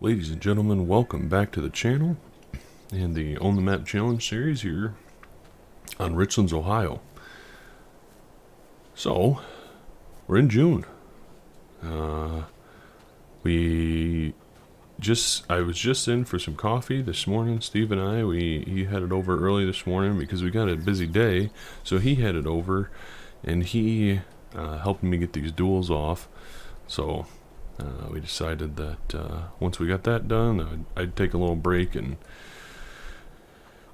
Ladies and gentlemen, welcome back to the channel and the On the Map Challenge series here on Richlands, Ohio. So, we're in June. I was just in for some coffee this morning. Steve and I, he headed over early this morning because we got a busy day. So he headed over and he helped me get these duels off. So we decided that once we got that done, I'd take a little break and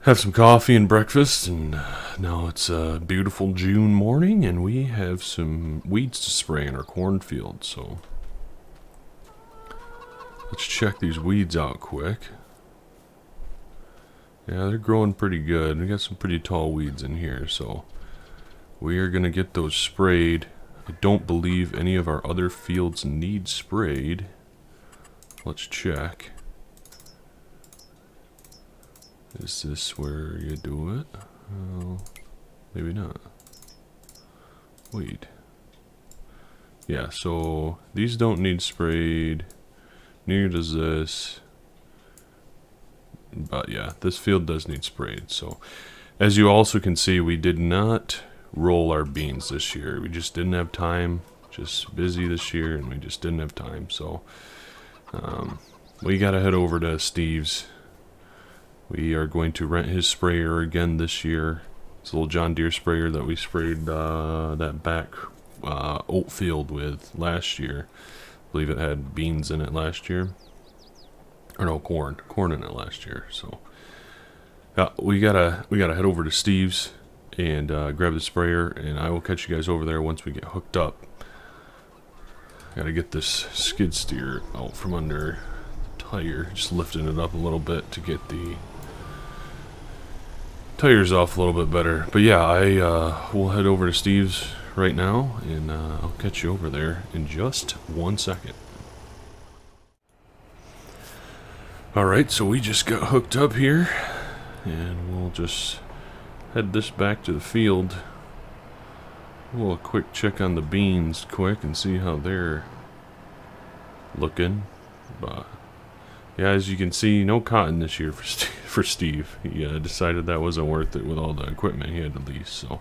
have some coffee and breakfast. And now it's a beautiful June morning, and we have some weeds to spray in our cornfield. So let's check these weeds out quick. Yeah, they're growing pretty good. We got some pretty tall weeds in here, so we are going to get those sprayed. I don't believe any of our other fields need sprayed. Let's check. Is this where you do it? Maybe not. Wait. Yeah, so these don't need sprayed. Neither does this. But yeah, this field does need sprayed. So as you also can see, we did not roll our beans this year. We just didn't have time. Just busy this year, and we just didn't have time. So we gotta head over to Steve's. We are going to rent his sprayer again this year. It's a little John Deere sprayer that we sprayed that back oat field with last year. I believe it had beans in it last year. Or no, corn in it last year. So we gotta head over to Steve's and grab the sprayer, and I will catch you guys over there once we get hooked up. Gotta get this skid steer out from under the tire, just lifting it up a little bit to get the tires off a little bit better. But yeah, I will head over to Steve's right now, and I'll catch you over there in just 1 second. Alright, so we just got hooked up here, and we'll just head this back to the field. We'll quick check on the beans quick and see how they're looking. But yeah, as you can see, no cotton this year for Steve. He decided that wasn't worth it with all the equipment he had to lease. So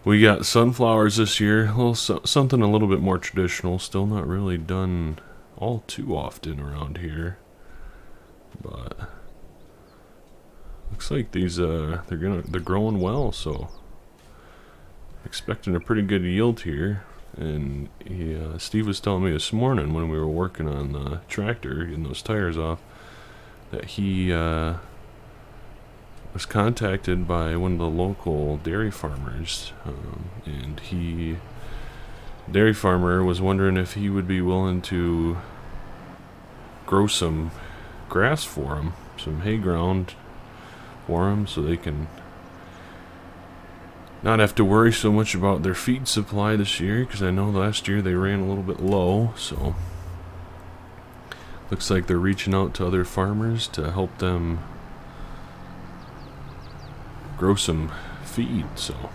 we got sunflowers this year, something a little bit more traditional. Still not really done all too often around here, but looks like these they're growing well. So expecting a pretty good yield here. And Steve was telling me this morning when we were working on the tractor, getting those tires off, that he was contacted by one of the local dairy farmers, and dairy farmer was wondering if he would be willing to grow some grass for him, some hay ground for them, so they can not have to worry so much about their feed supply this year, because I know last year they ran a little bit low. So looks like they're reaching out to other farmers to help them grow some feed. So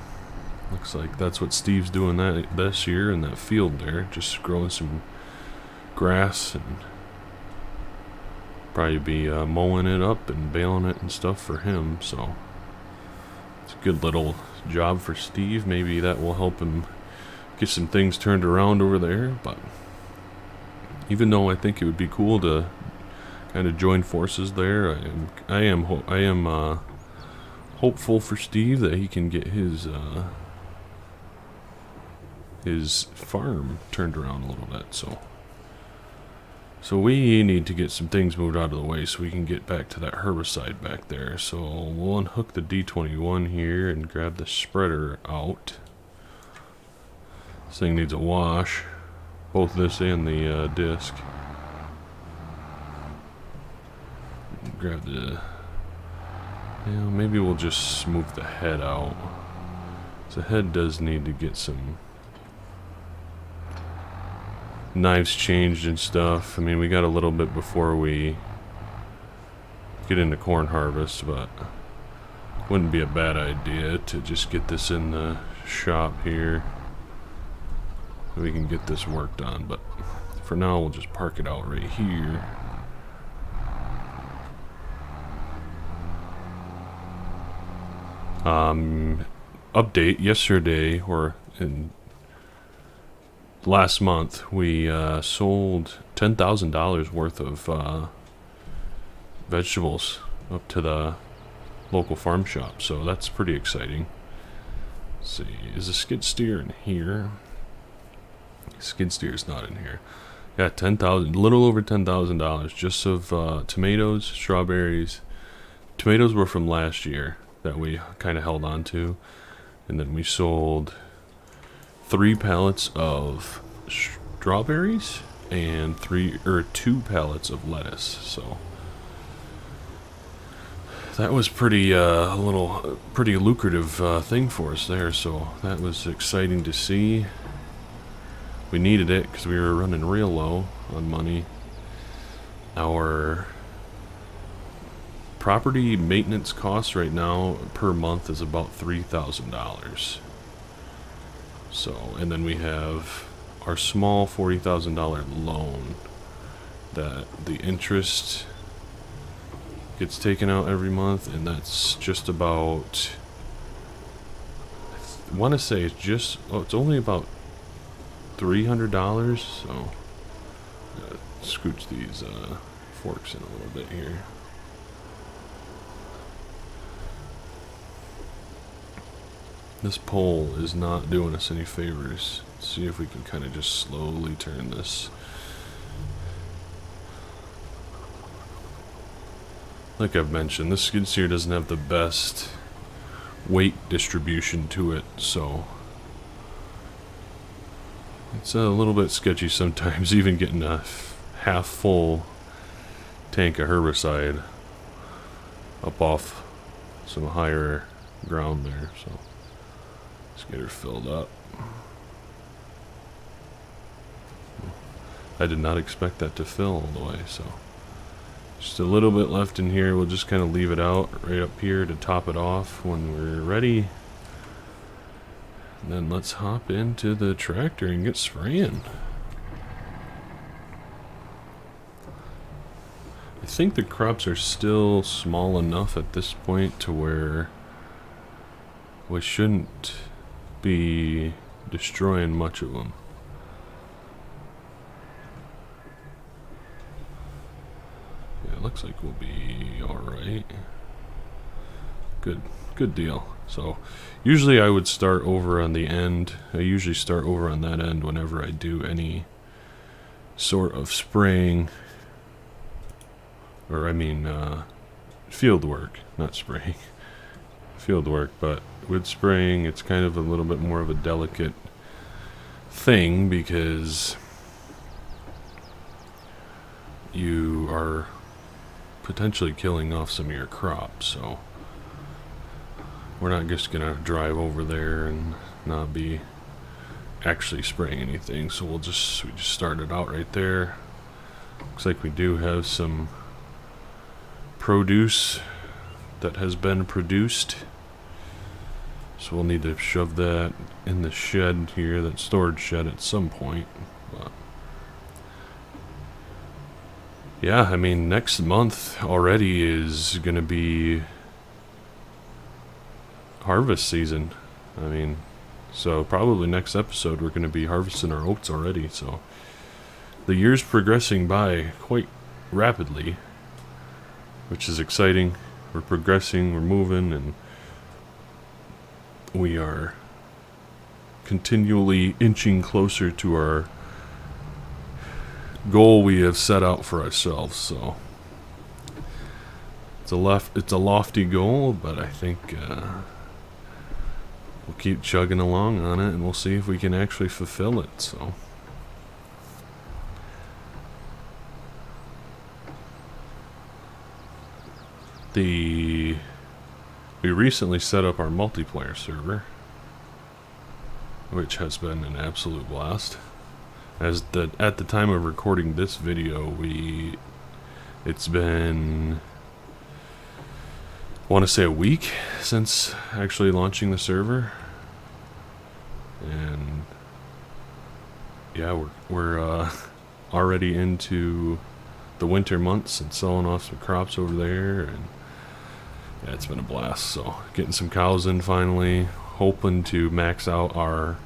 looks like that's what Steve's doing this year in that field there, just growing some grass, and probably be mowing it up and baling it and stuff for him. So it's a good little job for Steve. Maybe that will help him get some things turned around over there. But even though I think it would be cool to kind of join forces there, I am hopeful for Steve that he can get his farm turned around a little bit. So we need to get some things moved out of the way so we can get back to that herbicide back there. So we'll unhook the D21 here and grab the spreader out. This thing needs a wash, both this and the disc. Grab maybe we'll just move the head out. The head does need to get some knives changed and stuff. I mean, we got a little bit before we get into corn harvest, but wouldn't be a bad idea to just get this in the shop here. We can get this worked on, but for now, we'll just park it out right here. Update yesterday, or in last month, we sold $10,000 worth of vegetables up to the local farm shop, so that's pretty exciting. Let's see, is a skid steer in here? Skid steer's not in here. Yeah, 10,000, a little over $10,000 just of tomatoes, strawberries. Tomatoes were from last year that we kind of held on to, and then we sold 3 pallets of strawberries and 2 pallets of lettuce. So that was pretty pretty lucrative thing for us there. So that was exciting to see. We needed it because we were running real low on money. Our property maintenance costs right now per month is about $3,000. So, and then we have our small $40,000 loan that the interest gets taken out every month, and that's just about, I want to say it's just, it's only about $300. So scooch these forks in a little bit here. This pole is not doing us any favors. Let's see if we can kind of just slowly turn this. Like I've mentioned, this skid steer doesn't have the best weight distribution to it, so it's a little bit sketchy sometimes, even getting a half full tank of herbicide up off some higher ground there. So let's get her filled up. I did not expect that to fill all the way, so just a little bit left in here. We'll just kind of leave it out right up here to top it off when we're ready. And then let's hop into the tractor and get spraying. I think the crops are still small enough at this point to where we shouldn't be destroying much of them. Yeah, it looks like we'll be alright. Good deal. So usually I would start over on the end. I usually start over on that end whenever I do any sort of spraying, or I mean field work, not spraying. Field work, but with spraying it's kind of a little bit more of a delicate thing because you are potentially killing off some of your crops. So we're not just gonna drive over there and not be actually spraying anything. So we just started out right there. Looks like we do have some produce that has been produced. So we'll need to shove that in the shed here, that storage shed at some point. But yeah, I mean, next month already is gonna be harvest season. I mean, so probably next episode we're going to be harvesting our oats already. So the year's progressing by quite rapidly, which is exciting. We're progressing, we're moving, and we are continually inching closer to our goal we have set out for ourselves. So it's a lofty goal, but I think we'll keep chugging along on it, and we'll see if we can actually fulfill it. So we recently set up our multiplayer server, which has been an absolute blast. At the time of recording this video, it's been, I want to say, a week since actually launching the server, and yeah, we're already into the winter months and selling off some crops over there, and yeah, it's been a blast. So getting some cows in finally, hoping to max out our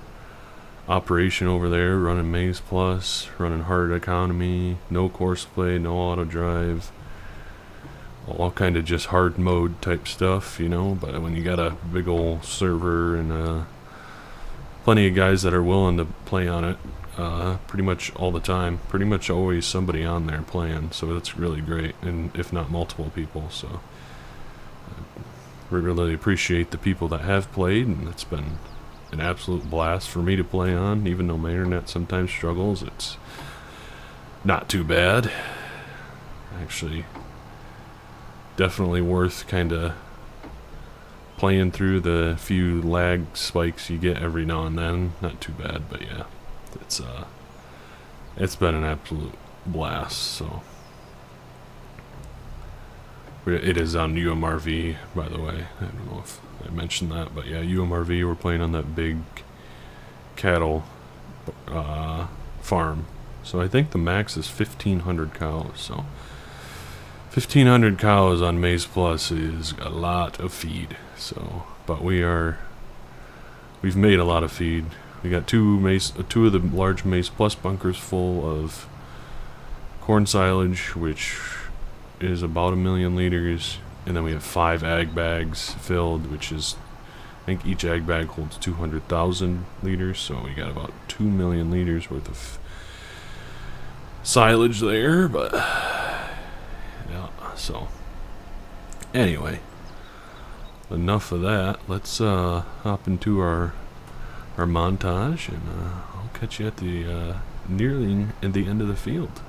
operation over there, running Maize Plus, running hard economy, no course play, no auto drive, all kind of just hard mode type stuff, you know. But when you got a big old server and plenty of guys that are willing to play on it, pretty much all the time, pretty much always somebody on there playing, so that's really great, and if not multiple people. So we really appreciate the people that have played, and it's been an absolute blast for me to play on. Even though my internet sometimes struggles, it's not too bad. Actually, definitely worth kind of playing through the few lag spikes you get every now and then. Not too bad, but yeah, it's been an absolute blast. So it is on UMRV, by the way. I don't know if I mentioned that, but yeah, UMRV, we're playing on that big cattle farm. So I think the max is 1,500 cows. So 1,500 cows on Maize Plus is a lot of feed. So, but we've made a lot of feed. We got two of the large Maize Plus bunkers full of corn silage, which is about 1 million liters, and then we have 5 ag bags filled, which is, I think each ag bag holds 200,000 liters, so we got about 2 million liters worth of silage there. But yeah, so anyway, enough of that. Let's hop into our montage, and I'll catch you at the nearly at the end of the field.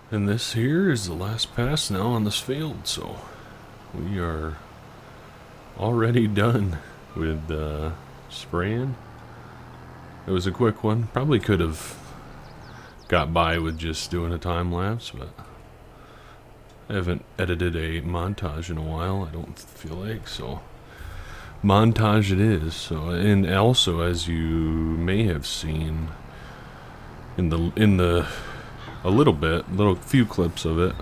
And this here is the last pass now on this field, so we are already done with spraying. It was a quick one. Probably could have got by with just doing a time lapse, but I haven't edited a montage in a while, I don't feel like, so montage it is. So, and also, as you may have seen in the a little few clips of it,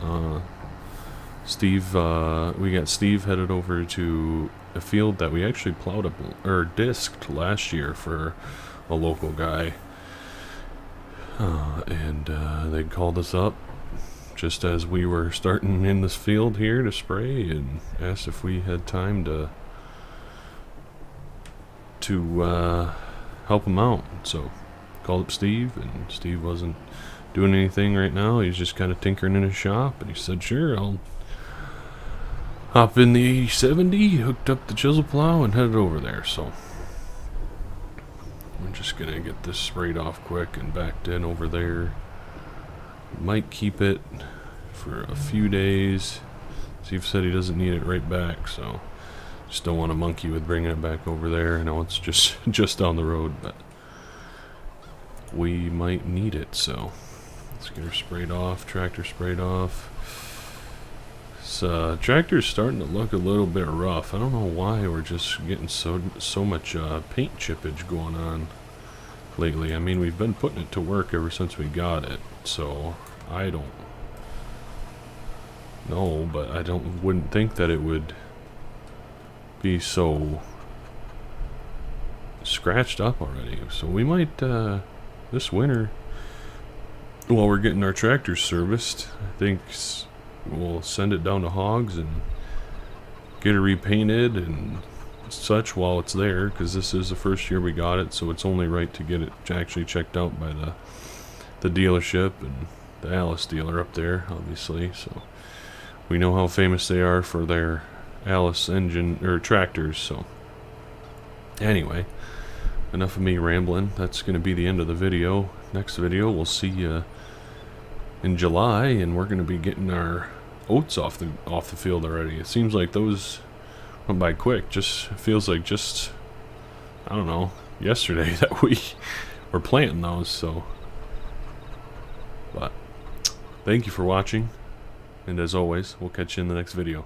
Steve, we got Steve headed over to a field that we actually plowed up or disked last year for a local guy, and they called us up just as we were starting in this field here to spray, and asked if we had time to help him out. So called up Steve, and Steve wasn't doing anything right now. He's just kind of tinkering in his shop, and he said, "Sure, I'll hop in the 8070, hooked up the chisel plow, and headed over there." So we're just gonna get this sprayed off quick and backed in over there. Might keep it for a few days. Steve said he doesn't need it right back, so just don't want to monkey with bringing it back over there. I know it's just down the road, but we might need it, so let's get her sprayed off, tractor sprayed off. This tractor's starting to look a little bit rough. I don't know why we're just getting so much paint chippage going on lately. I mean, we've been putting it to work ever since we got it, so I don't know, but I wouldn't think that it would be so scratched up already. So we might this winter, while we're getting our tractor serviced, I think we'll send it down to Hogs and get it repainted and such while it's there, because this is the first year we got it, so it's only right to get it actually checked out by the dealership and the Alice dealer up there, obviously. So we know how famous they are for their Alice engine or tractors. So anyway, enough of me rambling. That's going to be the end of the video. Next video we'll see you in July, and we're going to be getting our oats off the field already. It seems like those went by quick. Just feels like just, I don't know, yesterday that we were planting those. So, but thank you for watching, and as always, we'll catch you in the next video.